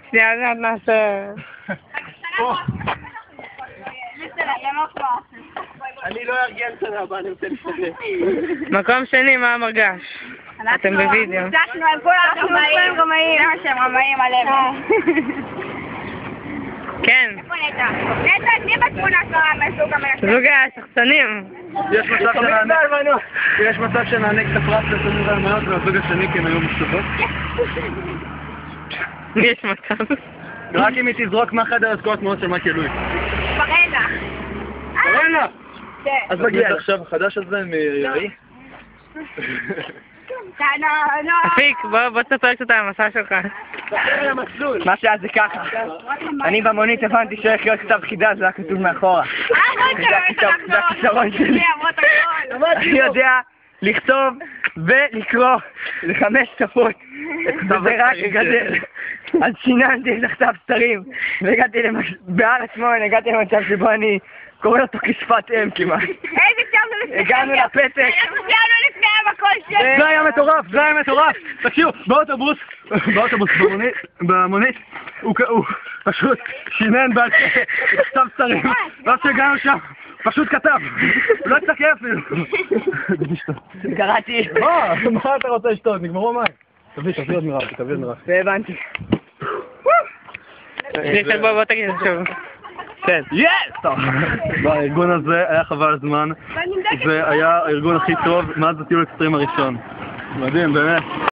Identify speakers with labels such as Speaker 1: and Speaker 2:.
Speaker 1: שנייה, נעשה...
Speaker 2: אני לא ארגיע שנה הבאה, אני רוצה להסתכל.
Speaker 1: מקום שני, מה המרגש? אתם בווידאו.
Speaker 3: נפגשנו עם כל הרמאים, רמאים. זה מה שהם רמאים עלינו.
Speaker 1: כן.
Speaker 3: איפה נטע? נטע, תני בתמונה קרה מהסוג המנצח.
Speaker 1: זוג השחצנים.
Speaker 2: יש מצב שנענק את הפרס לסוג האלמנות והזוג השני כי הם היו משתפות?
Speaker 1: יש מצב.
Speaker 2: רק אם היא תזרוק מהחדר אז כל התמונות של מייקל לואיס.
Speaker 3: פרנה.
Speaker 2: פרנה!
Speaker 3: כן.
Speaker 2: אז מגיע עכשיו החדש הזה מירי?
Speaker 1: אפיק, בוא תספר קצת על המסע שלך.
Speaker 2: מה שהיה זה ככה, אני במונית הבנתי שהולך להיות כתב חידה, זה היה כתוב מאחורה. זה הכישרון שלי. אני יודע לכתוב ולקרוא ל5 שפות, וזה רק גדל. אז שיננתי את הכתב סתרים, והגעתי בארץ שמונה, הגעתי למצב שבו אני קורא אותו כשפת אם כמעט. הגענו לפתק.
Speaker 3: הגענו לפני המקול שלי.
Speaker 2: זה היה מטורף, זה היה מטורף. תקשיבו, באוטובוס, במונית, הוא פשוט שינן בכתב סתרים. ואז שהגענו שם, פשוט כתב. הוא לא הצטקה אפילו.
Speaker 3: קראתי.
Speaker 2: מה אתה רוצה לשתות? נגמרו מים. תביא עוד מרב, תביא עוד מרב.
Speaker 3: והבנתי.
Speaker 1: בוא תגיד את זה שוב.
Speaker 2: כן. יס! בארגון הזה היה חבל הזמן. זה היה הארגון הכי טוב מאז הטיול האקסטרים הראשון. מדהים, באמת.